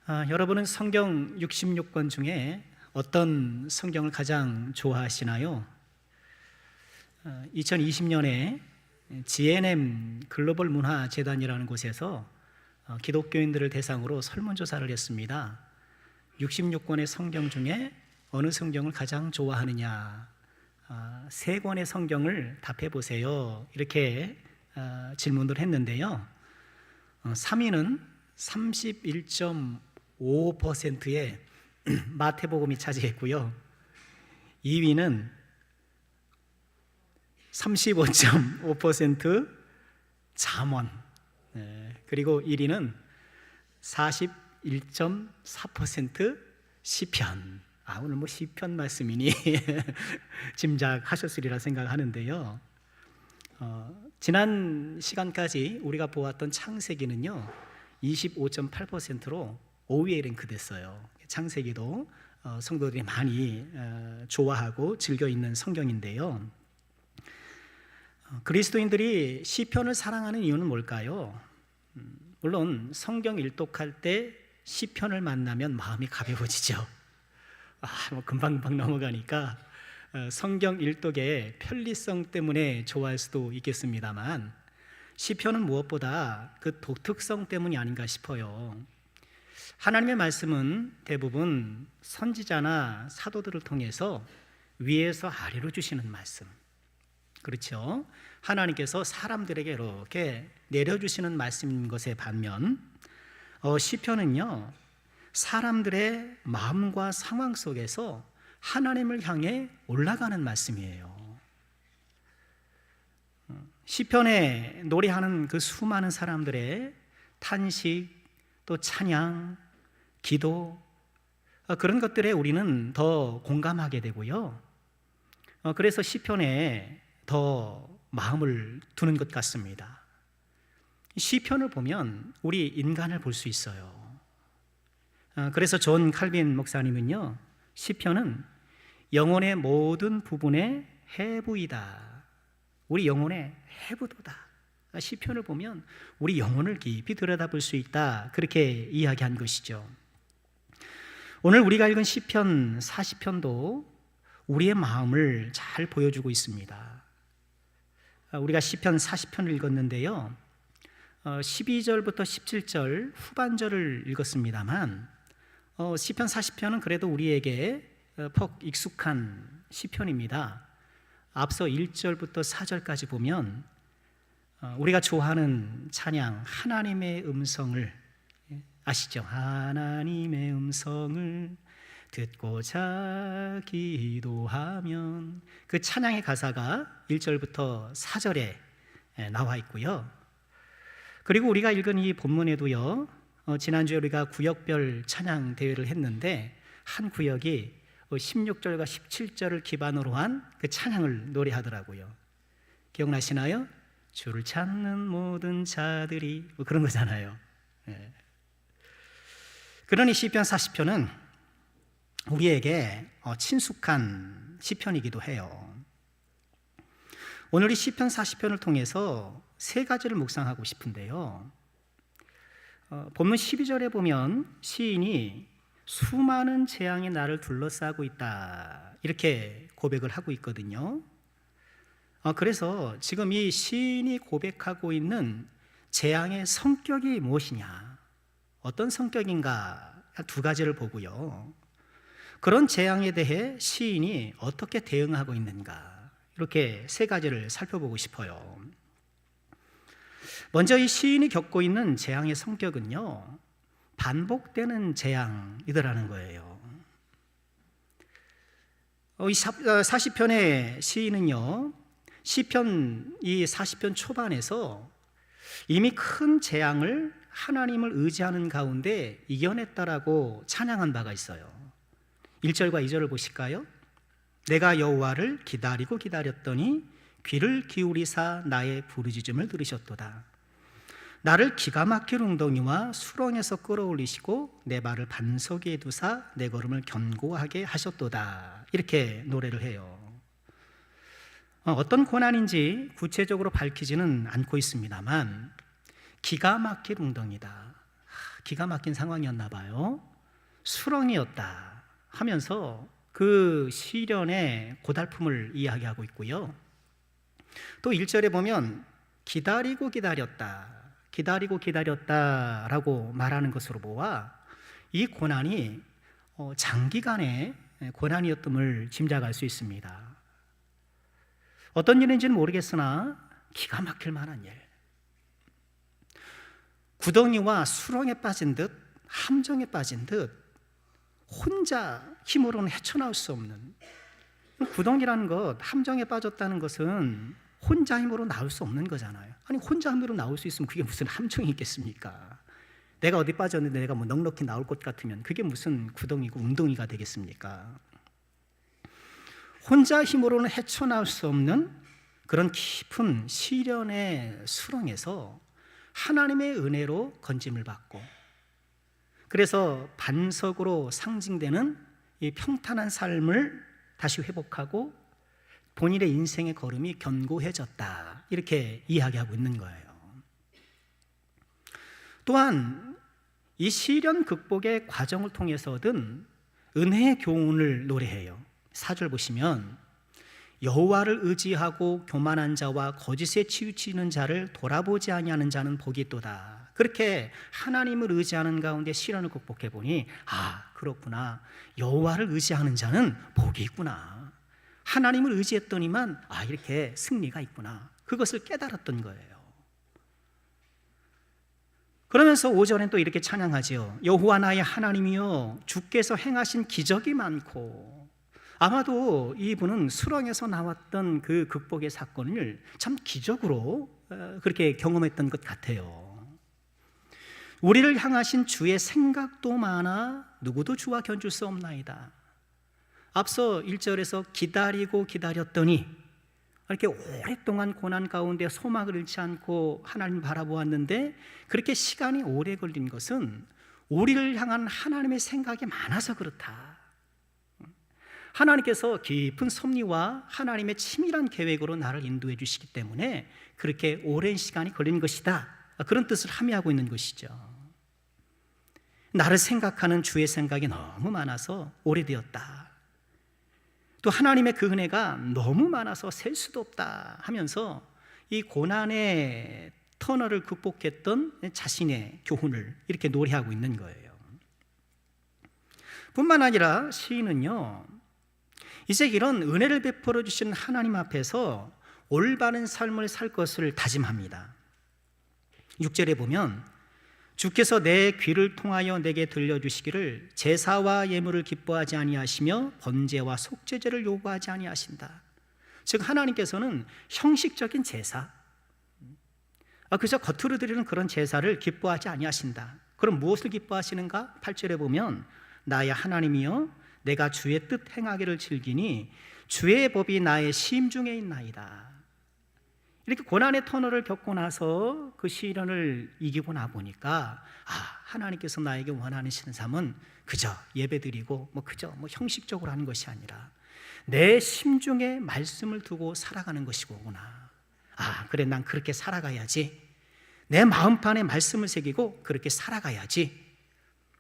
여러분은 성경 66권 중에 어떤 성경을 가장 좋아하시나요? 2020년에 GNM 글로벌 문화재단이라는 곳에서 기독교인들을 대상으로 설문조사를 했습니다. 66권의 성경 중에 어느 성경을 가장 좋아하느냐, 세 권의 성경을 답해 보세요. 이렇게 질문을 했는데요. 3위는 31.5%의 마태복음이 차지했고요. 2위는 35.5% 잠언, 그리고 1위는 41.4% 시편. 오늘 시편 말씀이니 짐작하셨으리라 생각하는데요. 지난 시간까지 우리가 보았던 창세기는요 25.8%로 5위에 랭크됐어요. 창세기도 성도들이 많이 좋아하고 즐겨 읽는 성경인데요. 그리스도인들이 시편을 사랑하는 이유는 뭘까요? 물론 성경 일독할 때 시편을 만나면 마음이 가벼워지죠. 금방 넘어가니까 성경 일독의 편리성 때문에 좋아할 수도 있겠습니다만 시편은 무엇보다 그 독특성 때문이 아닌가 싶어요. 하나님의 말씀은 대부분 선지자나 사도들을 통해서 위에서 아래로 주시는 말씀, 그렇죠? 하나님께서 사람들에게 이렇게 내려주시는 말씀인 것에 반면 시편은요 사람들의 마음과 상황 속에서 하나님을 향해 올라가는 말씀이에요. 시편에 노래하는 그 수많은 사람들의 탄식, 또 찬양, 기도, 그런 것들에 우리는 더 공감하게 되고요. 그래서 시편에 더 마음을 두는 것 같습니다. 시편을 보면 우리 인간을 볼 수 있어요. 그래서 존 칼빈 목사님은요 시편은 영혼의 모든 부분의 해부이다. 우리 영혼의 해부도다. 시편을 보면 우리 영혼을 깊이 들여다볼 수 있다. 그렇게 이야기한 것이죠. 오늘 우리가 읽은 시편 40편도 우리의 마음을 잘 보여주고 있습니다. 우리가 시편 40편을 읽었는데요 12절부터 17절 후반절을 읽었습니다만 시편 40편은 그래도 우리에게 퍽 익숙한 시편입니다. 앞서 1절부터 4절까지 보면 우리가 좋아하는 찬양 하나님의 음성을 아시죠? 하나님의 음성을 듣고자 기도하면, 그 찬양의 가사가 1절부터 4절에 나와 있고요. 그리고 우리가 읽은 이 본문에도요 지난주에 우리가 구역별 찬양 대회를 했는데 한 구역이 16절과 17절을 기반으로 한 그 찬양을 노래하더라고요. 기억나시나요? 주를 찾는 모든 자들이 그런 거잖아요. 그러니 시편 40편은 우리에게 친숙한 시편이기도 해요. 오늘 이 시편 40편을 통해서 세 가지를 묵상하고 싶은데요. 본문 12절에 보면 시인이 수많은 재앙이 나를 둘러싸고 있다 이렇게 고백을 하고 있거든요. 그래서 지금 이 시인이 고백하고 있는 재앙의 성격이 무엇이냐, 어떤 성격인가, 두 가지를 보고요. 그런 재앙에 대해 시인이 어떻게 대응하고 있는가, 이렇게 세 가지를 살펴보고 싶어요. 먼저 이 시인이 겪고 있는 재앙의 성격은요 반복되는 재앙이더라는 거예요. 이 40편의 시인은요 시편 이 40편 초반에서 이미 큰 재앙을 하나님을 의지하는 가운데 이겨냈다라고 찬양한 바가 있어요. 1절과 2절을 보실까요? 내가 여호와를 기다리고 기다렸더니 귀를 기울이사 나의 부르짖음을 들으셨도다. 나를 기가 막힐 웅덩이와 수렁에서 끌어올리시고 내 발을 반석 위에 두사 내 걸음을 견고하게 하셨도다. 이렇게 노래를 해요. 어떤 고난인지 구체적으로 밝히지는 않고 있습니다만 기가 막힐 웅덩이다. 기가 막힌 상황이었나 봐요. 수렁이었다 하면서 그 시련의 고달픔을 이야기하고 있고요. 또 1절에 보면 기다리고 기다렸다라고 말하는 것으로 보아 이 고난이 장기간의 고난이었음을 짐작할 수 있습니다. 어떤 일인지는 모르겠으나 기가 막힐 만한 일, 구덩이와 수렁에 빠진 듯 함정에 빠진 듯 혼자 힘으로는 헤쳐나올 수 없는, 구덩이라는 것, 함정에 빠졌다는 것은 혼자 힘으로 나올 수 없는 거잖아요. 아니 혼자 힘으로 나올 수 있으면 그게 무슨 함정이 있겠습니까? 내가 어디 빠졌는데 내가 뭐 넉넉히 나올 것 같으면 그게 무슨 구덩이고 웅덩이가 되겠습니까? 혼자 힘으로는 헤쳐나올 수 없는 그런 깊은 시련의 수렁에서 하나님의 은혜로 건짐을 받고, 그래서 반석으로 상징되는 이 평탄한 삶을 다시 회복하고 본인의 인생의 걸음이 견고해졌다, 이렇게 이야기하고 있는 거예요. 또한 이 시련 극복의 과정을 통해서 얻은 은혜의 교훈을 노래해요. 4절 보시면 여호와를 의지하고 교만한 자와 거짓에 치우치는 자를 돌아보지 아니하는 자는 복이 있도다. 그렇게 하나님을 의지하는 가운데 시련을 극복해 보니 그렇구나, 여호와를 의지하는 자는 복이 있구나, 하나님을 의지했더니만 이렇게 승리가 있구나, 그것을 깨달았던 거예요. 그러면서 5절엔 또 이렇게 찬양하지요. 여호와 나의 하나님이여, 주께서 행하신 기적이 많고. 아마도 이분은 수렁에서 나왔던 그 극복의 사건을 참 기적으로 그렇게 경험했던 것 같아요. 우리를 향하신 주의 생각도 많아 누구도 주와 견줄 수 없나이다. 앞서 1절에서 기다리고 기다렸더니 이렇게 오랫동안 고난 가운데 소망을 잃지 않고 하나님 바라보았는데, 그렇게 시간이 오래 걸린 것은 우리를 향한 하나님의 생각이 많아서 그렇다. 하나님께서 깊은 섭리와 하나님의 치밀한 계획으로 나를 인도해 주시기 때문에 그렇게 오랜 시간이 걸린 것이다, 그런 뜻을 함의하고 있는 것이죠. 나를 생각하는 주의 생각이 너무 많아서 오래되었다. 또 하나님의 그 은혜가 너무 많아서 셀 수도 없다 하면서 이 고난의 터널을 극복했던 자신의 교훈을 이렇게 노래하고 있는 거예요. 뿐만 아니라 시인은요, 이제 이런 은혜를 베풀어 주신 하나님 앞에서 올바른 삶을 살 것을 다짐합니다. 6절에 보면 주께서 내 귀를 통하여 내게 들려주시기를 제사와 예물을 기뻐하지 아니하시며 번제와 속죄제를 요구하지 아니하신다. 즉 하나님께서는 형식적인 제사, 그저 겉으로 드리는 그런 제사를 기뻐하지 아니하신다. 그럼 무엇을 기뻐하시는가? 8절에 보면 나의 하나님이여, 내가 주의 뜻 행하기를 즐기니 주의 법이 나의 심중에 있나이다. 이렇게 고난의 터널을 겪고 나서 그 시련을 이기고 나 보니까 하나님께서 나에게 원하시는 삶은 그저 예배드리고 그저 형식적으로 하는 것이 아니라 내 심중에 말씀을 두고 살아가는 것이구나. 그래, 난 그렇게 살아가야지. 내 마음판에 말씀을 새기고 그렇게 살아가야지.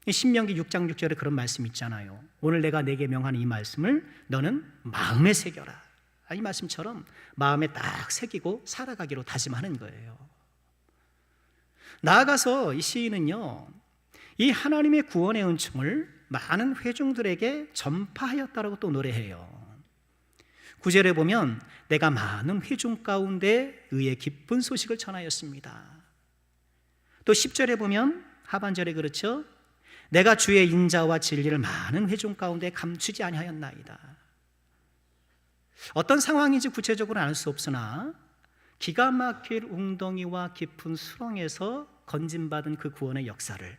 신명기 6장 6절에 그런 말씀 있잖아요. 오늘 내가 내게 명하는 이 말씀을 너는 마음에 새겨라. 이 말씀처럼 마음에 딱 새기고 살아가기로 다짐하는 거예요. 나아가서 이 시인은요, 이 하나님의 구원의 은총을 많은 회중들에게 전파하였다라고 또 노래해요. 9절에 보면 내가 많은 회중 가운데 의의 기쁜 소식을 전하였습니다. 또 10절에 보면 하반절에 그렇죠. 내가 주의 인자와 진리를 많은 회중 가운데 감추지 아니하였나이다. 어떤 상황인지 구체적으로 알 수 없으나 기가 막힐 웅덩이와 깊은 수렁에서 건진받은 그 구원의 역사를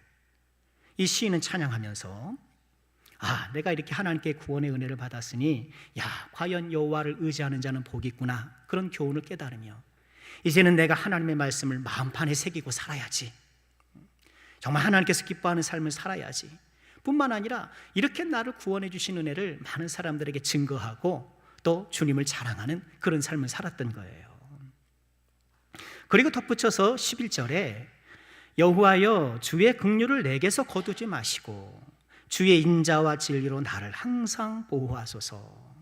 이 시인은 찬양하면서 내가 이렇게 하나님께 구원의 은혜를 받았으니 과연 여호와를 의지하는 자는 복이 있구나, 그런 교훈을 깨달으며 이제는 내가 하나님의 말씀을 마음판에 새기고 살아야지. 정말 하나님께서 기뻐하는 삶을 살아야지. 뿐만 아니라 이렇게 나를 구원해 주신 은혜를 많은 사람들에게 증거하고 또 주님을 자랑하는 그런 삶을 살았던 거예요. 그리고 덧붙여서 11절에 여호와여 주의 긍휼을 내게서 거두지 마시고 주의 인자와 진리로 나를 항상 보호하소서.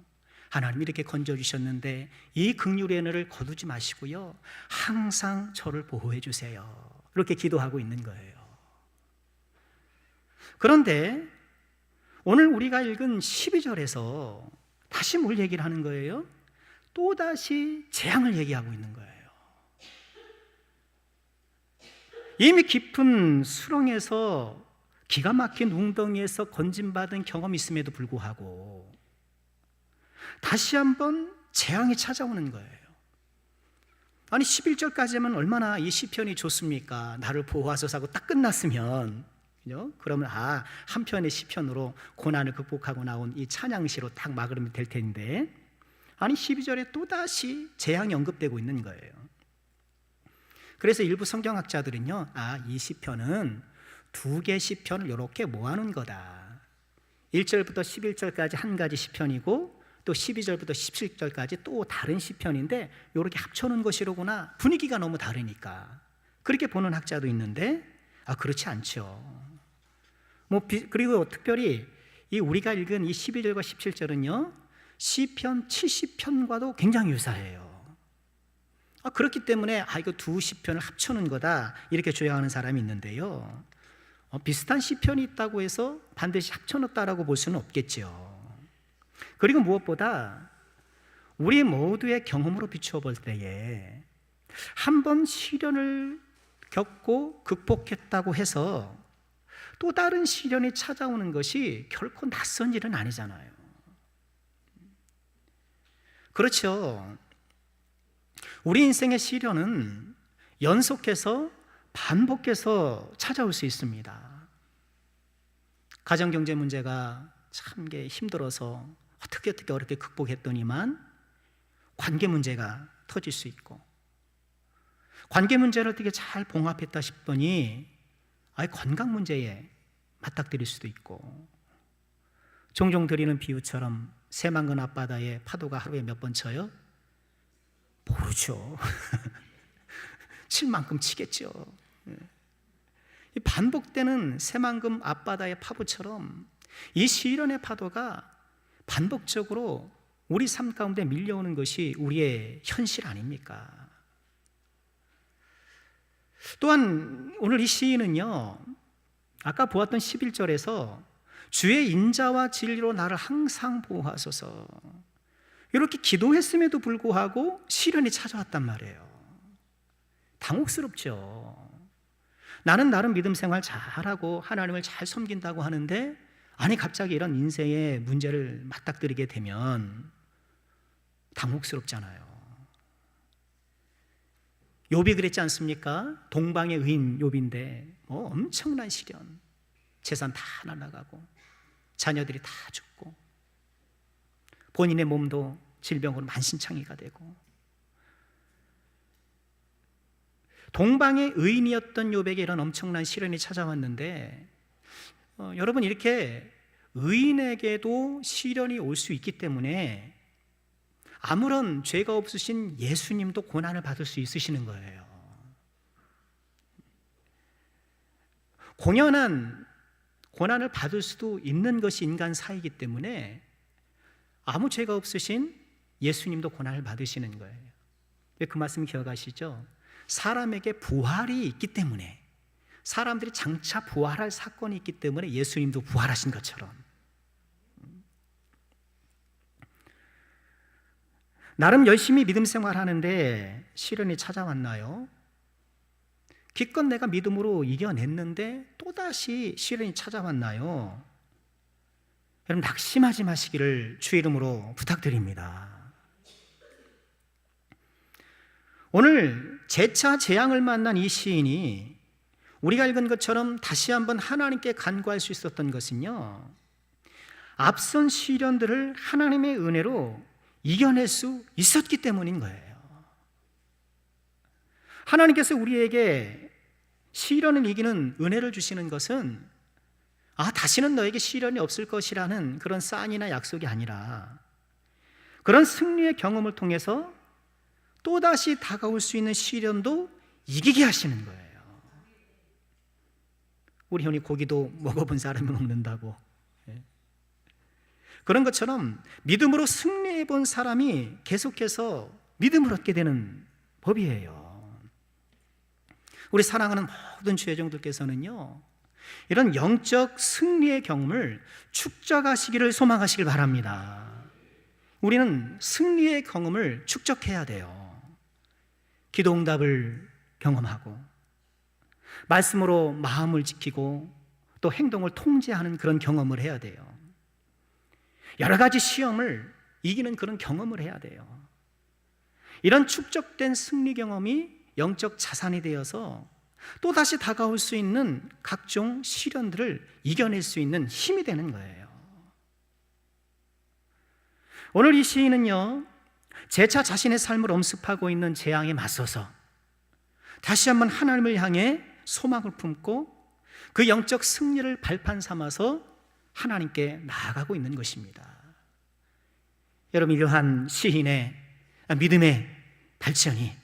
하나님 이렇게 건져주셨는데 이 긍휼의 은혜를 거두지 마시고요, 항상 저를 보호해 주세요. 이렇게 기도하고 있는 거예요. 그런데 오늘 우리가 읽은 12절에서 다시 뭘 얘기를 하는 거예요? 또다시 재앙을 얘기하고 있는 거예요. 이미 깊은 수렁에서 기가 막힌 웅덩이에서 건짐받은 경험이 있음에도 불구하고 다시 한번 재앙이 찾아오는 거예요. 아니 11절까지면 얼마나 이 시편이 좋습니까? 나를 보호하소서 하고 딱 끝났으면, 그러면 한 편의 시편으로 고난을 극복하고 나온 이 찬양시로 딱 마무리가 될 텐데, 아니 12절에 또다시 재앙이 언급되고 있는 거예요. 그래서 일부 성경학자들은요, 이 시편은 두 개 시편을 이렇게 모아놓은 거다. 1절부터 11절까지 한 가지 시편이고 또 12절부터 17절까지 또 다른 시편인데 이렇게 합쳐놓은 것이로구나. 분위기가 너무 다르니까 그렇게 보는 학자도 있는데 그렇지 않죠. 그리고 특별히 이 우리가 읽은 이 12절과 17절은요 시편 70편과도 굉장히 유사해요. 그렇기 때문에 이거 두 시편을 합쳐놓은 거다 이렇게 주장하는 사람이 있는데요, 비슷한 시편이 있다고 해서 반드시 합쳐놓았다라고 볼 수는 없겠죠. 그리고 무엇보다 우리 모두의 경험으로 비추어 볼 때에 한 번 시련을 겪고 극복했다고 해서 또 다른 시련이 찾아오는 것이 결코 낯선 일은 아니잖아요. 그렇죠. 우리 인생의 시련은 연속해서 반복해서 찾아올 수 있습니다. 가정경제 문제가 참 힘들어서 어떻게 어렵게 극복했더니만 관계 문제가 터질 수 있고, 관계 문제를 어떻게 잘 봉합했다 싶더니 건강 문제에 맞닥뜨릴 수도 있고, 종종 드리는 비유처럼 새만금 앞바다에 파도가 하루에 몇 번 쳐요? 모르죠. 칠 만큼 치겠죠. 반복되는 새만금 앞바다의 파도처럼 이 시련의 파도가 반복적으로 우리 삶 가운데 밀려오는 것이 우리의 현실 아닙니까? 또한 오늘 이 시인은요, 아까 보았던 11절에서 주의 인자와 진리로 나를 항상 보호하소서, 이렇게 기도했음에도 불구하고 시련이 찾아왔단 말이에요. 당혹스럽죠. 나는 나름 믿음 생활 잘하고 하나님을 잘 섬긴다고 하는데 갑자기 이런 인생의 문제를 맞닥뜨리게 되면 당혹스럽잖아요. 욥이 그랬지 않습니까? 동방의 의인 욥인데 엄청난 시련, 재산 다 날아가고 자녀들이 다 죽고 본인의 몸도 질병으로 만신창이가 되고, 동방의 의인이었던 욥에게 이런 엄청난 시련이 찾아왔는데, 여러분 이렇게 의인에게도 시련이 올 수 있기 때문에 아무런 죄가 없으신 예수님도 고난을 받을 수 있으시는 거예요. 공연한 고난을 받을 수도 있는 것이 인간 사이기 때문에 아무 죄가 없으신 예수님도 고난을 받으시는 거예요. 그 말씀 기억하시죠? 사람에게 부활이 있기 때문에, 사람들이 장차 부활할 사건이 있기 때문에 예수님도 부활하신 것처럼, 나름 열심히 믿음 생활하는데 시련이 찾아왔나요? 기껏 내가 믿음으로 이겨냈는데 또다시 시련이 찾아왔나요? 여러분 낙심하지 마시기를 주 이름으로 부탁드립니다. 오늘 재차 재앙을 만난 이 시인이 우리가 읽은 것처럼 다시 한번 하나님께 간구할 수 있었던 것은요, 앞선 시련들을 하나님의 은혜로 이겨낼 수 있었기 때문인 거예요. 하나님께서 우리에게 시련을 이기는 은혜를 주시는 것은 다시는 너에게 시련이 없을 것이라는 그런 사인이나 약속이 아니라, 그런 승리의 경험을 통해서 또다시 다가올 수 있는 시련도 이기게 하시는 거예요. 우리 형이 고기도 먹어본 사람이 먹는다고. 예. 그런 것처럼 믿음으로 승리해 본 사람이 계속해서 믿음을 얻게 되는 법이에요. 우리 사랑하는 모든 주의 종들께서는요, 이런 영적 승리의 경험을 축적하시기를 소망하시길 바랍니다. 우리는 승리의 경험을 축적해야 돼요. 기도 응답을 경험하고, 말씀으로 마음을 지키고, 또 행동을 통제하는 그런 경험을 해야 돼요. 여러 가지 시험을 이기는 그런 경험을 해야 돼요. 이런 축적된 승리 경험이 영적 자산이 되어서 또다시 다가올 수 있는 각종 시련들을 이겨낼 수 있는 힘이 되는 거예요. 오늘 이 시인은요, 재차 자신의 삶을 엄습하고 있는 재앙에 맞서서 다시 한번 하나님을 향해 소망을 품고 그 영적 승리를 발판 삼아서 하나님께 나아가고 있는 것입니다. 여러분, 이러한 시인의 믿음의 발전이,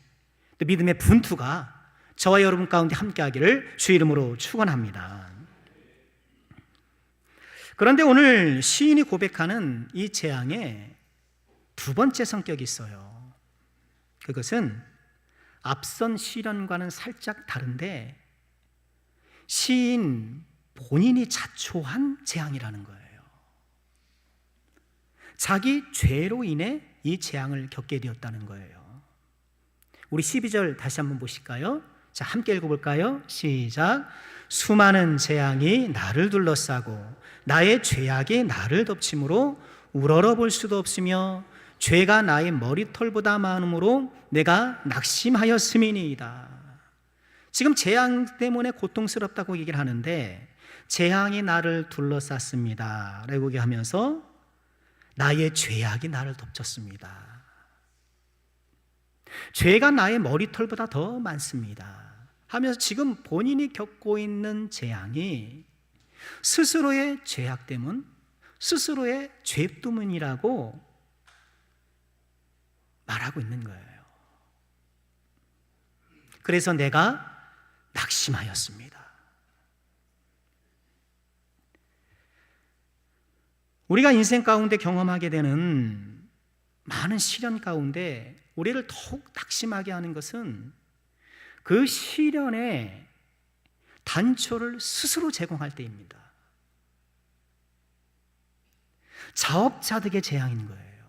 또 믿음의 분투가 저와 여러분 가운데 함께하기를 주 이름으로 축원합니다. 그런데 오늘 시인이 고백하는 이 재앙에 두 번째 성격이 있어요. 그것은 앞선 시련과는 살짝 다른데 시인 본인이 자초한 재앙이라는 거예요. 자기 죄로 인해 이 재앙을 겪게 되었다는 거예요. 우리 12절 다시 한번 보실까요? 자, 함께 읽어볼까요? 시작. 수많은 재앙이 나를 둘러싸고 나의 죄악이 나를 덮침으로 우러러볼 수도 없으며 죄가 나의 머리털보다 많음으로 내가 낙심하였음이니이다. 지금 재앙 때문에 고통스럽다고 얘기를 하는데 재앙이 나를 둘러쌌습니다 라고 얘기하면서 나의 죄악이 나를 덮쳤습니다. 죄가 나의 머리털보다 더 많습니다 하면서 지금 본인이 겪고 있는 재앙이 스스로의 죄악 때문, 스스로의 죄 때문이라고 말하고 있는 거예요. 그래서 내가 낙심하였습니다. 우리가 인생 가운데 경험하게 되는 많은 시련 가운데 우리를 더욱 낙심하게 하는 것은 그 시련의 단초를 스스로 제공할 때입니다. 자업자득의 재앙인 거예요.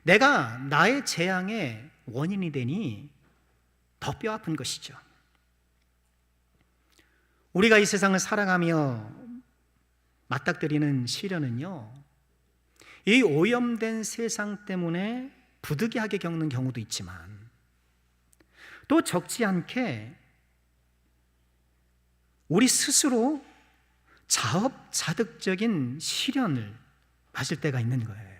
내가 나의 재앙의 원인이 되니 더 뼈아픈 것이죠. 우리가 이 세상을 살아가며 맞닥뜨리는 시련은요, 이 오염된 세상 때문에 부득이하게 겪는 경우도 있지만 또 적지 않게 우리 스스로 자업자득적인 시련을 맞을 때가 있는 거예요.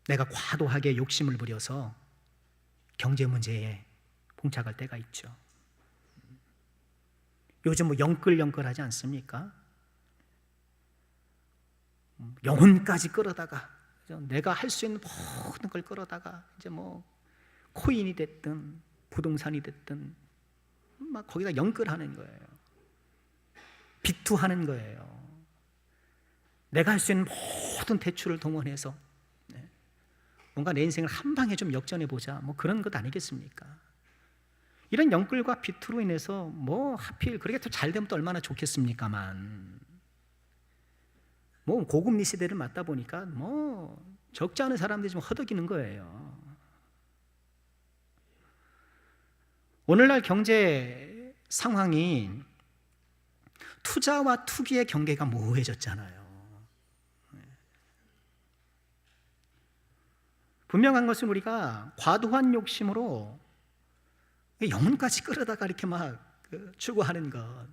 내가 과도하게 욕심을 부려서 경제 문제에 봉착할 때가 있죠. 요즘 뭐 영끌영끌하지 않습니까? 영혼까지 끌어다가 내가 할 수 있는 모든 걸 끌어다가 이제 뭐 코인이 됐든 부동산이 됐든 막 거기다 영끌하는 거예요. 비투하는 거예요. 내가 할 수 있는 모든 대출을 동원해서 뭔가 내 인생을 한 방에 좀 역전해 보자, 뭐 그런 것 아니겠습니까? 이런 영끌과 비투로 인해서 뭐 하필 그렇게 또 잘 되면 또 얼마나 좋겠습니까만, 뭐 고금리 시대를 맞다 보니까 뭐 적지 않은 사람들이 좀 허덕이는 거예요. 오늘날 경제 상황이 투자와 투기의 경계가 모호해졌잖아요. 분명한 것은 우리가 과도한 욕심으로 영혼까지 끌어다가 이렇게 막 추구하는 것,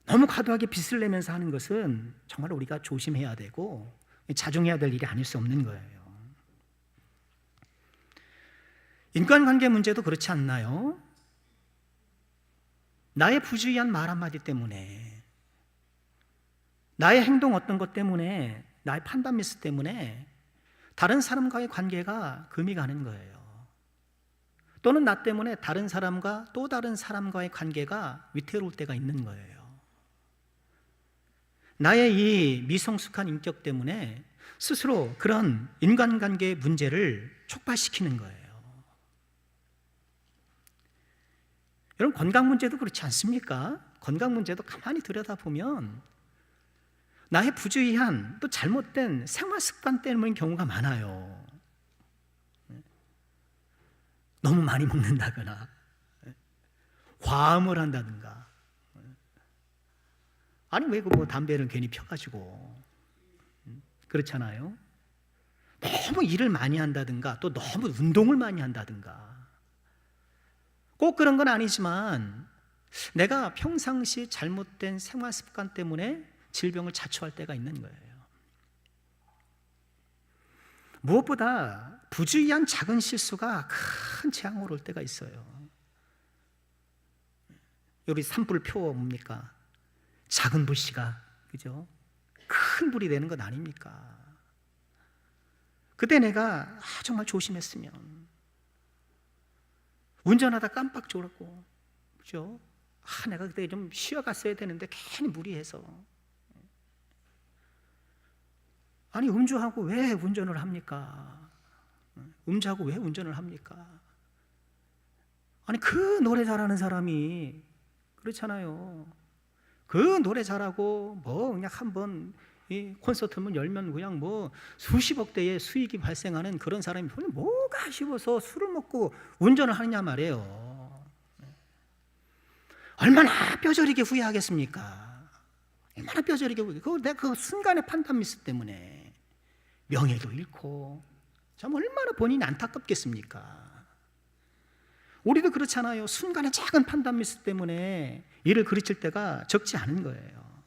너무 과도하게 빚을 내면서 하는 것은 정말 우리가 조심해야 되고 자중해야 될 일이 아닐 수 없는 거예요. 인간관계 문제도 그렇지 않나요? 나의 부주의한 말 한마디 때문에, 나의 행동 어떤 것 때문에, 나의 판단 미스 때문에 다른 사람과의 관계가 금이 가는 거예요. 또는 나 때문에 다른 사람과 또 다른 사람과의 관계가 위태로울 때가 있는 거예요. 나의 이 미성숙한 인격 때문에 스스로 그런 인간관계의 문제를 촉발시키는 거예요. 여러분, 건강 문제도 그렇지 않습니까? 건강 문제도 가만히 들여다보면 나의 부주의한 또 잘못된 생활 습관 때문인 경우가 많아요. 너무 많이 먹는다거나 과음을 한다든가, 아니 왜 그 담배를 괜히 펴가지고, 그렇잖아요. 너무 일을 많이 한다든가 또 너무 운동을 많이 한다든가, 꼭 그런 건 아니지만 내가 평상시 잘못된 생활 습관 때문에 질병을 자초할 때가 있는 거예요. 무엇보다 부주의한 작은 실수가 큰 재앙으로 올 때가 있어요. 우리 산불표 뭡니까? 작은 불씨가, 그죠? 큰 불이 되는 것 아닙니까? 그때 내가 정말 조심했으면, 운전하다 깜빡 졸았고, 그죠? 내가 그때 좀 쉬어갔어야 되는데 괜히 무리해서, 아니 음주하고 왜 운전을 합니까? 음주하고 왜 운전을 합니까? 아니 그 노래 잘하는 사람이, 그렇잖아요. 그 노래 잘하고 뭐 그냥 한번 이 콘서트만 열면 그냥 뭐 수십억 대의 수익이 발생하는 그런 사람이 뭐가 아쉬워서 술을 먹고 운전을 하느냐 말이에요. 얼마나 뼈저리게 후회하겠습니까? 얼마나 뼈저리게 후회. 내가 그 순간의 판단 미스 때문에 명예도 잃고 참 얼마나 본인이 안타깝겠습니까? 우리도 그렇잖아요. 순간의 작은 판단 미스 때문에 일을 그르칠 때가 적지 않은 거예요.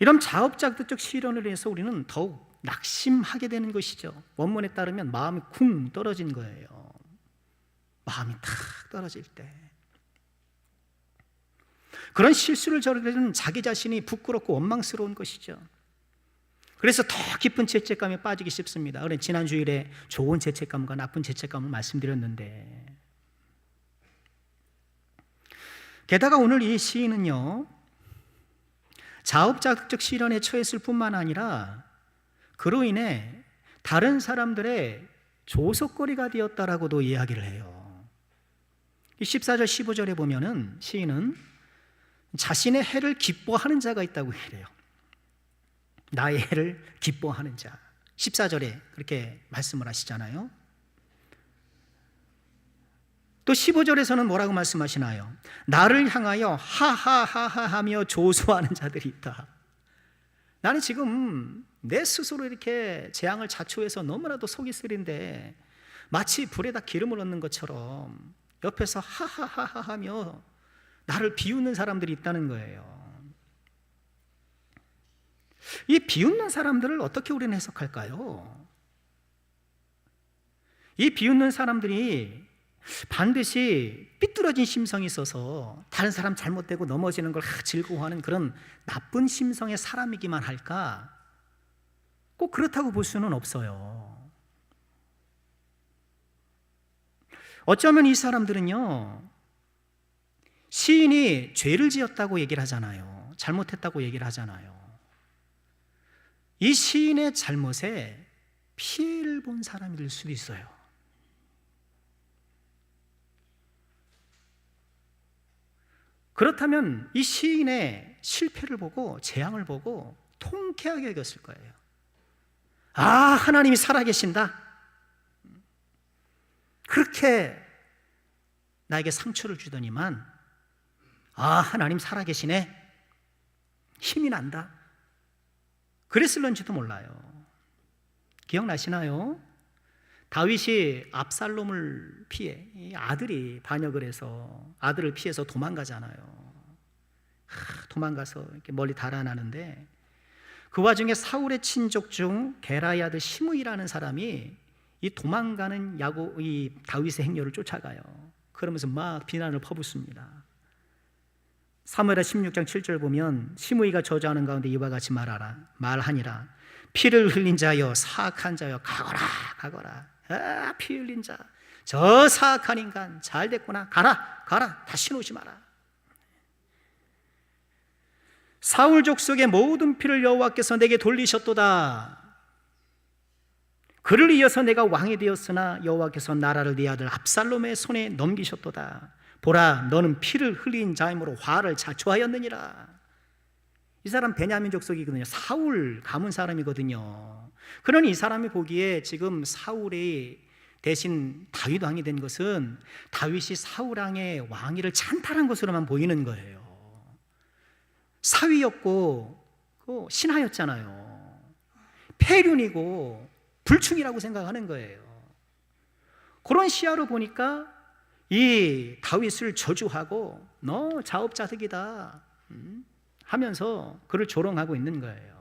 이런 자업자득적 실현을 해서 우리는 더욱 낙심하게 되는 것이죠. 원문에 따르면 마음이 쿵 떨어진 거예요. 마음이 탁 떨어질 때, 그런 실수를 저지르는 자기 자신이 부끄럽고 원망스러운 것이죠. 그래서 더 깊은 죄책감에 빠지기 쉽습니다. 그래, 지난 주일에 좋은 죄책감과 나쁜 죄책감을 말씀드렸는데, 게다가 오늘 이 시인은요, 자업자득적 실현에 처했을 뿐만 아니라 그로 인해 다른 사람들의 조석거리가 되었다라고도 이야기를 해요. 14절 15절에 보면은 시인은 자신의 해를 기뻐하는 자가 있다고 해요. 나의 해를 기뻐하는 자. 14절에 그렇게 말씀을 하시잖아요. 또 15절에서는 뭐라고 말씀하시나요? 나를 향하여 하하하하 하며 조소하는 자들이 있다. 나는 지금 내 스스로 이렇게 재앙을 자초해서 너무나도 속이 쓰린데 마치 불에다 기름을 얻는 것처럼 옆에서 하하하하 하며 나를 비웃는 사람들이 있다는 거예요. 이 비웃는 사람들을 어떻게 우리는 해석할까요? 이 비웃는 사람들이 반드시 삐뚤어진 심성이 있어서 다른 사람 잘못되고 넘어지는 걸 즐거워하는 그런 나쁜 심성의 사람이기만 할까? 꼭 그렇다고 볼 수는 없어요. 어쩌면 이 사람들은요, 시인이 죄를 지었다고 얘기를 하잖아요. 잘못했다고 얘기를 하잖아요. 이 시인의 잘못에 피해를 본 사람이 될 수도 있어요. 그렇다면 이 시인의 실패를 보고 재앙을 보고 통쾌하게 여겼을 거예요. 아, 하나님이 살아계신다. 그렇게 나에게 상처를 주더니만, 아, 하나님 살아계시네. 힘이 난다. 그랬을런지도 몰라요. 기억나시나요? 다윗이 압살롬을 피해, 이 아들이 반역을 해서 아들을 피해서 도망가잖아요. 도망가서 이렇게 멀리 달아나는데, 그 와중에 사울의 친족 중 게라의 아들 시므이라는 사람이 이 도망가는 이 다윗의 행렬을 쫓아가요. 그러면서 막 비난을 퍼붓습니다. 사무엘하 16장 7절 보면 시므이가 저주하는 가운데 이와 같이 말하니라. 피를 흘린 자여, 사악한 자여, 가거라 가거라. 아, 피 흘린 자, 저 사악한 인간 잘 됐구나. 가라. 다시 오지 마라. 사울 족속의 모든 피를 여호와께서 내게 돌리셨도다. 그를 이어서 내가 왕이 되었으나 여호와께서 나라를 네 아들 압살롬의 손에 넘기셨도다. 보라, 너는 피를 흘린 자이므로 화를 자초하였느니라. 이 사람 베냐민 족속이거든요. 사울 가문 사람이거든요. 그러니 이 사람이 보기에 지금 사울이 대신 다윗 왕이 된 것은 다윗이 사울 왕의 왕위를 찬탈한 것으로만 보이는 거예요. 사위였고 신하였잖아요. 폐륜이고 불충이라고 생각하는 거예요. 그런 시야로 보니까 이 다윗을 저주하고 너 자업자득이다 하면서 그를 조롱하고 있는 거예요.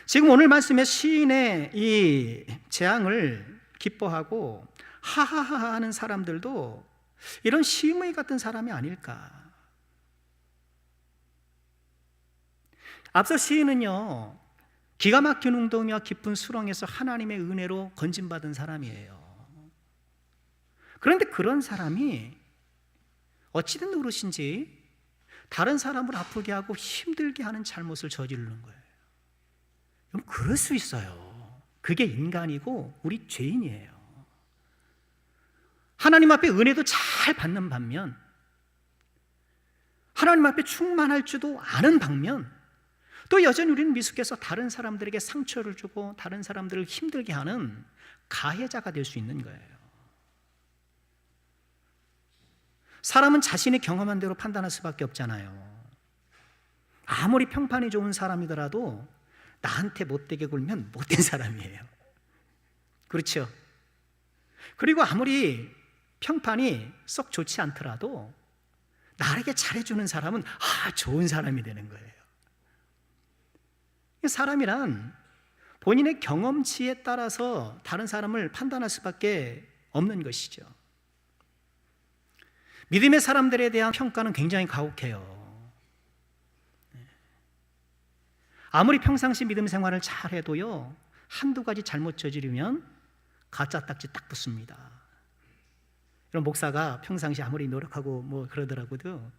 지금 오늘 말씀에 시인의 이 재앙을 기뻐하고 하하하 하는 사람들도 이런 심의 같은 사람이 아닐까. 앞서 시인은요, 기가 막힌 웅덩이와 깊은 수렁에서 하나님의 은혜로 건짐받은 사람이에요. 그런데 그런 사람이 어찌된 노릇인지 다른 사람을 아프게 하고 힘들게 하는 잘못을 저지르는 거예요. 그럼 그럴 수 있어요. 그게 인간이고 우리 죄인이에요. 하나님 앞에 은혜도 잘 받는 반면, 하나님 앞에 충만할 줄도 아는 반면, 또 여전히 우리는 미숙해서 다른 사람들에게 상처를 주고 다른 사람들을 힘들게 하는 가해자가 될 수 있는 거예요. 사람은 자신이 경험한 대로 판단할 수밖에 없잖아요. 아무리 평판이 좋은 사람이더라도 나한테 못되게 굴면 못된 사람이에요. 그렇죠? 그리고 아무리 평판이 썩 좋지 않더라도 나에게 잘해주는 사람은 좋은 사람이 되는 거예요. 사람이란 본인의 경험치에 따라서 다른 사람을 판단할 수밖에 없는 것이죠. 믿음의 사람들에 대한 평가는 굉장히 가혹해요. 아무리 평상시 믿음 생활을 잘해도요, 한두 가지 잘못 저지르면 가짜 딱지 딱 붙습니다. 여러분, 목사가 평상시 아무리 노력하고 그러더라고도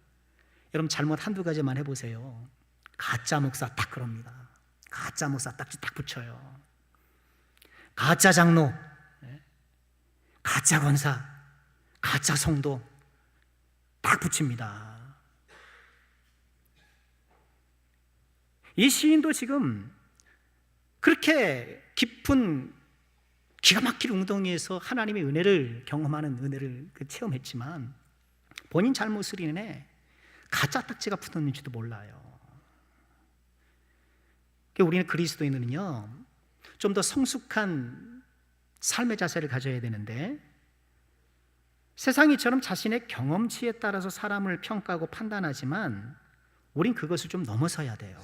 여러분 잘못 한두 가지만 해보세요. 가짜 목사 딱 그럽니다. 가짜 목사 딱지 딱 붙여요. 가짜 장로, 가짜 권사, 가짜 성도 딱 붙입니다. 이 시인도 지금 그렇게 깊은 기가 막힐 웅덩이에서 하나님의 은혜를 경험하는 은혜를 체험했지만 본인 잘못을 인해 가짜 딱지가 붙었는지도 몰라요. 우리는 그리스도인은요, 좀 더 성숙한 삶의 자세를 가져야 되는데, 세상이 이처럼 자신의 경험치에 따라서 사람을 평가하고 판단하지만 우린 그것을 좀 넘어서야 돼요.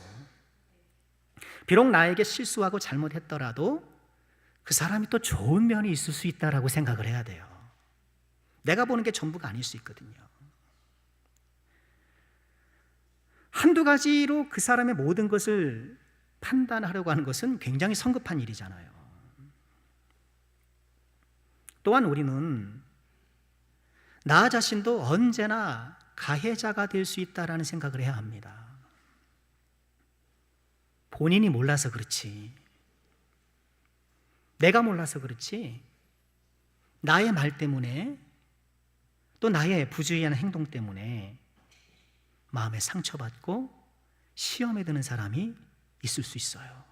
비록 나에게 실수하고 잘못했더라도 그 사람이 또 좋은 면이 있을 수 있다라고 생각을 해야 돼요. 내가 보는 게 전부가 아닐 수 있거든요. 한두 가지로 그 사람의 모든 것을 판단하려고 하는 것은 굉장히 성급한 일이잖아요. 또한 우리는 나 자신도 언제나 가해자가 될 수 있다라는 생각을 해야 합니다. 본인이 몰라서 그렇지, 내가 몰라서 그렇지, 나의 말 때문에 또 나의 부주의한 행동 때문에 마음에 상처받고 시험에 드는 사람이 있을 수 있어요.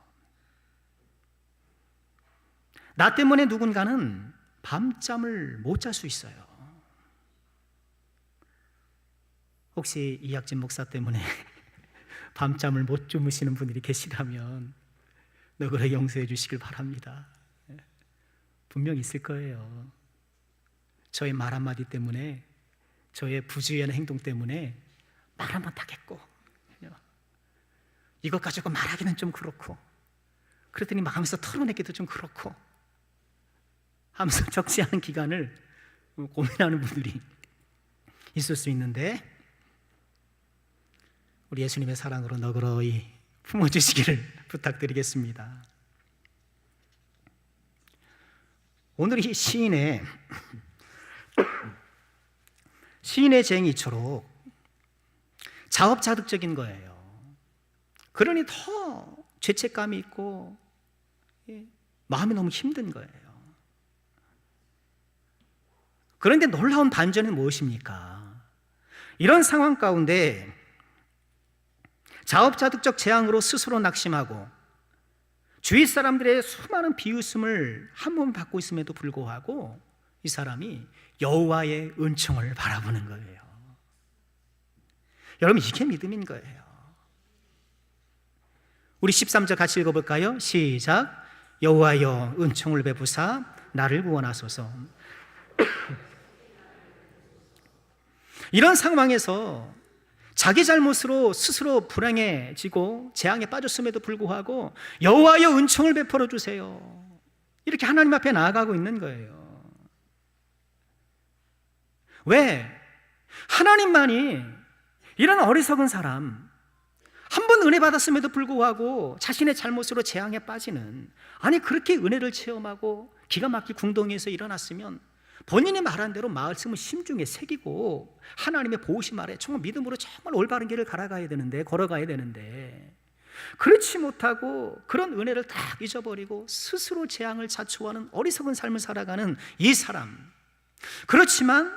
나 때문에 누군가는 밤잠을 못 잘 수 있어요. 혹시 이학진 목사 때문에 밤잠을 못 주무시는 분들이 계시다면 너그러 용서해 주시길 바랍니다. 분명 있을 거예요. 저의 말 한마디 때문에, 저의 부주의한 행동 때문에 말 한번 타겠고, 이것 가지고 말하기는 좀 그렇고, 그랬더니 마음에서 털어내기도 좀 그렇고 하면서 적지 않은 기간을 고민하는 분들이 있을 수 있는데, 우리 예수님의 사랑으로 너그러이 품어주시기를 부탁드리겠습니다. 오늘 이 시인의 쟁이처럼 자업자득적인 거예요. 그러니 더 죄책감이 있고 마음이 너무 힘든 거예요. 그런데 놀라운 반전은 무엇입니까? 이런 상황 가운데 자업자득적 재앙으로 스스로 낙심하고 주위 사람들의 수많은 비웃음을 한 몸 받고 있음에도 불구하고 이 사람이 여호와의 은총을 바라보는 거예요. 여러분, 이게 믿음인 거예요. 우리 13절 같이 읽어볼까요? 시작. 여호와여 은총을 베푸사 나를 구원하소서. 이런 상황에서 자기 잘못으로 스스로 불행해지고 재앙에 빠졌음에도 불구하고 여호와여 은총을 베풀어 주세요, 이렇게 하나님 앞에 나아가고 있는 거예요. 왜? 하나님만이 이런 어리석은 사람, 한 번 은혜 받았음에도 불구하고 자신의 잘못으로 재앙에 빠지는, 아니 그렇게 은혜를 체험하고 기가 막힌 궁동에서 일어났으면 본인이 말한 대로 말씀을 심중에 새기고 하나님의 보호심 아래 정말 믿음으로 정말 올바른 길을 걸어가야 되는데 그렇지 못하고 그런 은혜를 다 잊어버리고 스스로 재앙을 자초하는 어리석은 삶을 살아가는 이 사람. 그렇지만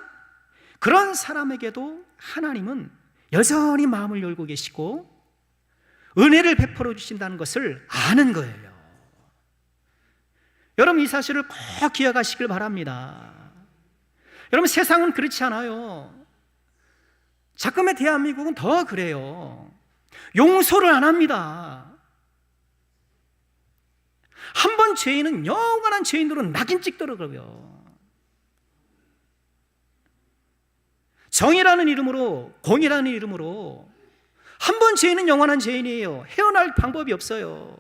그런 사람에게도 하나님은 여전히 마음을 열고 계시고 은혜를 베풀어 주신다는 것을 아는 거예요. 여러분, 이 사실을 꼭 기억하시길 바랍니다. 여러분, 세상은 그렇지 않아요. 자금의 대한민국은 더 그래요. 용서를 안 합니다. 한 번 죄인은 영원한 죄인으로 낙인 찍더라고요. 정의라는 이름으로, 공의라는 이름으로 한 번 죄인은 영원한 죄인이에요. 헤어날 방법이 없어요.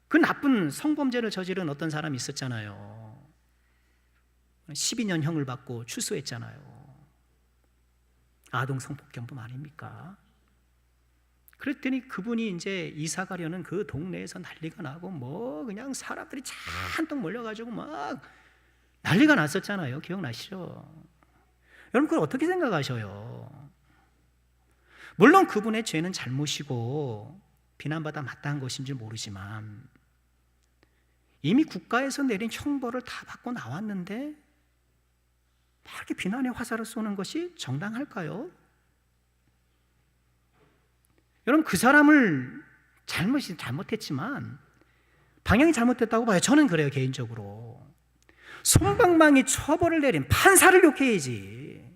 그 나쁜 성범죄를 저지른 어떤 사람이 있었잖아요. 12년 형을 받고 출소했잖아요. 아동 성폭행범 아닙니까? 그랬더니 그분이 이제 이사 가려는 그 동네에서 난리가 나고 뭐 그냥 사람들이 잔뜩 몰려가지고 막 난리가 났었잖아요. 기억나시죠? 여러분, 그걸 어떻게 생각하셔요? 물론 그분의 죄는 잘못이고 비난받아 마땅한 것인지 모르지만 이미 국가에서 내린 형벌을 다 받고 나왔는데 막 이렇게 비난의 화살을 쏘는 것이 정당할까요? 여러분, 그 사람을 잘못했지만 방향이 잘못됐다고 봐요. 저는 그래요, 개인적으로. 솜방망이 처벌을 내린 판사를 욕해야지.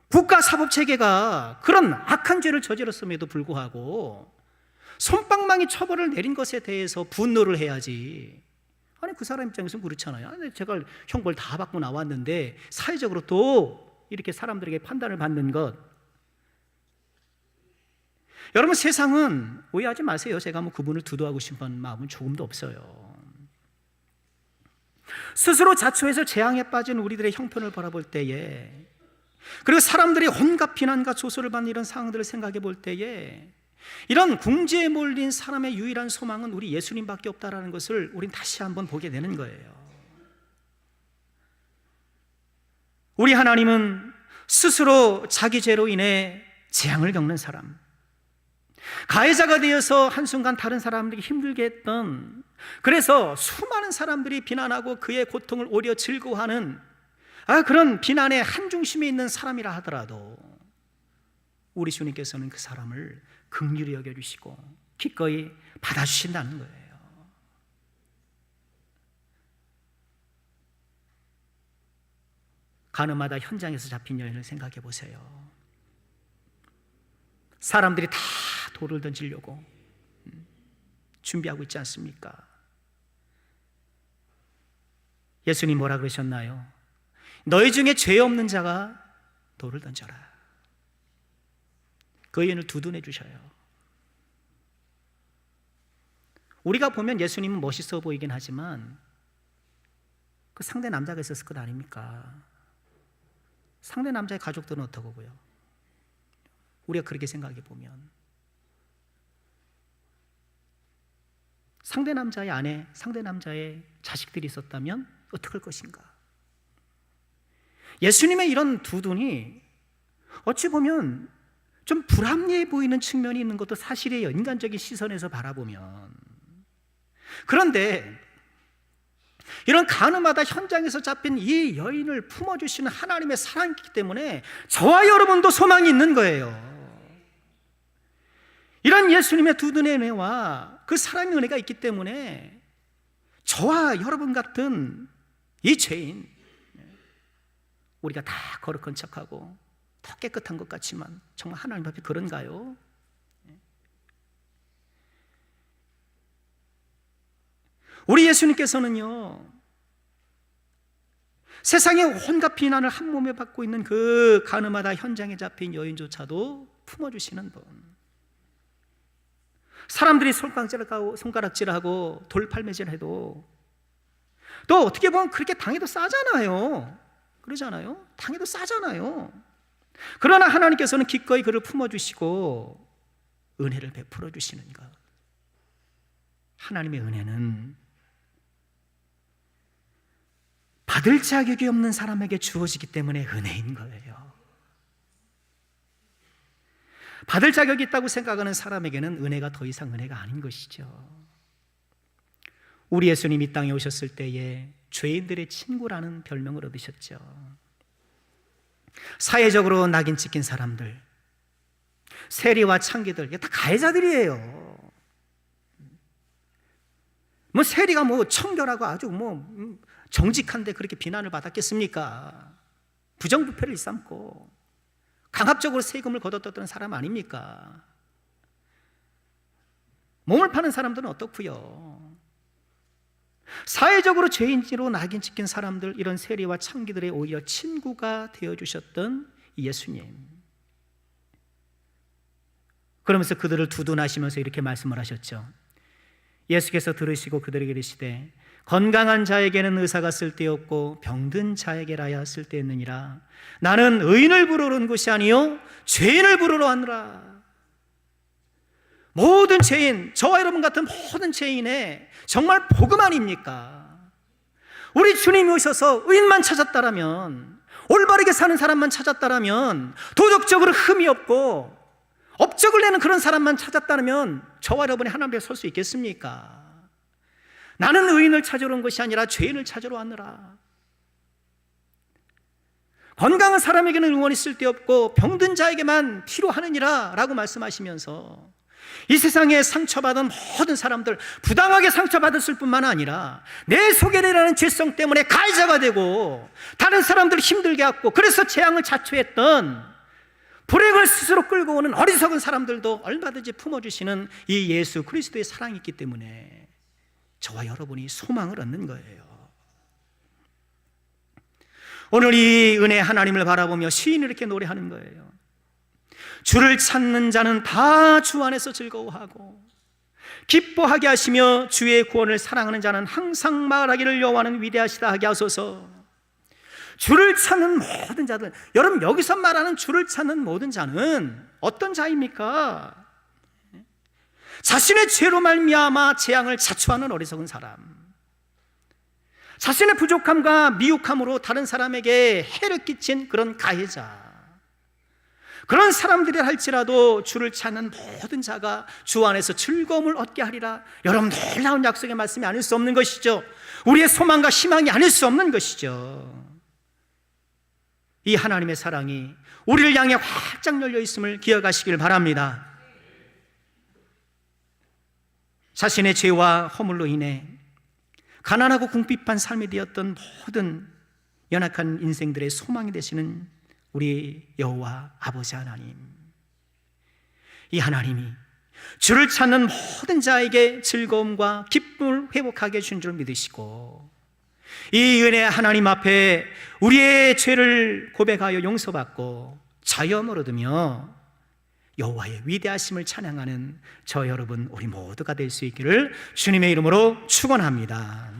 국가사법체계가 그런 악한 죄를 저질렀음에도 불구하고 솜방망이 처벌을 내린 것에 대해서 분노를 해야지. 아니, 그 사람 입장에서는 그렇잖아요. 아니, 제가 형벌 다 받고 나왔는데 사회적으로 또 이렇게 사람들에게 판단을 받는 것. 여러분, 세상은 오해하지 마세요. 제가 뭐 그분을 두도하고 싶은 마음은 조금도 없어요. 스스로 자초해서 재앙에 빠진 우리들의 형편을 바라볼 때에, 그리고 사람들이 온갖 비난과 조소를 받는 이런 상황들을 생각해 볼 때에 이런 궁지에 몰린 사람의 유일한 소망은 우리 예수님밖에 없다라는 것을 우린 다시 한번 보게 되는 거예요. 우리 하나님은 스스로 자기 죄로 인해 재앙을 겪는 사람, 가해자가 되어서 한순간 다른 사람들에게 힘들게 했던, 그래서 수많은 사람들이 비난하고 그의 고통을 오히려 즐거워하는 그런 비난의 한중심에 있는 사람이라 하더라도 우리 주님께서는 그 사람을 긍휼히 여겨주시고 기꺼이 받아주신다는 거예요. 가늠하다 현장에서 잡힌 여인을 생각해 보세요. 사람들이 다 돌을 던지려고 준비하고 있지 않습니까? 예수님 뭐라 그러셨나요? 너희 중에 죄 없는 자가 돌을 던져라. 그 여인을 두둔해 주셔요. 우리가 보면 예수님은 멋있어 보이긴 하지만 그 상대 남자가 있었을 것 아닙니까? 상대 남자의 가족들은 어떠고요? 우리가 그렇게 생각해 보면 상대 남자의 아내, 상대 남자의 자식들이 있었다면 어떻게 할 것인가? 예수님의 이런 두둔이 어찌 보면 좀 불합리해 보이는 측면이 있는 것도 사실이에요. 인간적인 시선에서 바라보면. 그런데 이런 가늠하다 현장에서 잡힌 이 여인을 품어주시는 하나님의 사랑이 있기 때문에 저와 여러분도 소망이 있는 거예요. 이런 예수님의 두둔의 은혜와 그 사랑의 은혜가 있기 때문에 저와 여러분 같은 이 죄인, 우리가 다 거룩한 척하고 더 깨끗한 것 같지만 정말 하나님 앞에 그런가요? 우리 예수님께서는요, 세상의 온갖 비난을 한 몸에 받고 있는 그 가늠하다 현장에 잡힌 여인조차도 품어주시는 분. 사람들이 손가락질하고 돌팔매질해도 또 어떻게 보면 그렇게 당해도 싸잖아요. 그러잖아요. 당해도 싸잖아요. 그러나 하나님께서는 기꺼이 그를 품어주시고 은혜를 베풀어 주시는 것. 하나님의 은혜는 받을 자격이 없는 사람에게 주어지기 때문에 은혜인 거예요. 받을 자격이 있다고 생각하는 사람에게는 은혜가 더 이상 은혜가 아닌 것이죠. 우리 예수님 이 땅에 오셨을 때에 죄인들의 친구라는 별명을 얻으셨죠. 사회적으로 낙인 찍힌 사람들, 세리와 창기들, 이게 다 가해자들이에요. 뭐 세리가 뭐 청결하고 아주 뭐 정직한데 그렇게 비난을 받았겠습니까? 부정부패를 일삼고 강압적으로 세금을 걷어떴던 사람 아닙니까? 몸을 파는 사람들은 어떻고요? 사회적으로 죄인으로 낙인 찍힌 사람들, 이런 세리와 창기들의 오히려 친구가 되어주셨던 예수님. 그러면서 그들을 두둔하시면서 이렇게 말씀을 하셨죠. 예수께서 들으시고 그들에게 이르시되 건강한 자에게는 의사가 쓸데없고 병든 자에게라야 쓸데있느니라. 나는 의인을 부르러 온 것이 아니요 죄인을 부르러 왔노라. 모든 죄인, 저와 여러분 같은 모든 죄인의 정말 복음 아닙니까? 우리 주님이 오셔서 의인만 찾았다라면, 올바르게 사는 사람만 찾았다라면, 도덕적으로 흠이 없고 업적을 내는 그런 사람만 찾았다면 저와 여러분이 하나님 앞에 설 수 있겠습니까? 나는 의인을 찾으러 온 것이 아니라 죄인을 찾으러 왔노라. 건강한 사람에게는 응원이 쓸데없고 병든 자에게만 필요하느니라 라고 말씀하시면서 이 세상에 상처받은 모든 사람들, 부당하게 상처받았을 뿐만 아니라 내 속에 내라는 죄성 때문에 가해자가 되고 다른 사람들을 힘들게 하고 그래서 재앙을 자초했던, 불행을 스스로 끌고 오는 어리석은 사람들도 얼마든지 품어주시는 이 예수 그리스도의 사랑이 있기 때문에 저와 여러분이 소망을 얻는 거예요. 오늘 이 은혜 하나님을 바라보며 시인이 이렇게 노래하는 거예요. 주를 찾는 자는 다 주 안에서 즐거워하고 기뻐하게 하시며 주의 구원을 사랑하는 자는 항상 말하기를 여호와는 위대하시다 하게 하소서. 주를 찾는 모든 자들, 여러분 여기서 말하는 주를 찾는 모든 자는 어떤 자입니까? 자신의 죄로 말미암아 재앙을 자초하는 어리석은 사람, 자신의 부족함과 미혹함으로 다른 사람에게 해를 끼친 그런 가해자, 그런 사람들이 할지라도 주를 찾는 모든 자가 주 안에서 즐거움을 얻게 하리라. 여러분 놀라운 약속의 말씀이 아닐 수 없는 것이죠. 우리의 소망과 희망이 아닐 수 없는 것이죠. 이 하나님의 사랑이 우리를 향해 활짝 열려 있음을 기억하시길 바랍니다. 자신의 죄와 허물로 인해 가난하고 궁핍한 삶이 되었던 모든 연약한 인생들의 소망이 되시는 우리 여호와 아버지 하나님, 이 하나님이 주를 찾는 모든 자에게 즐거움과 기쁨을 회복하게 해준 줄 믿으시고, 이 은혜 하나님 앞에 우리의 죄를 고백하여 용서받고 자유함을 얻으며 여호와의 위대하심을 찬양하는 저 여러분 우리 모두가 될 수 있기를 주님의 이름으로 축원합니다.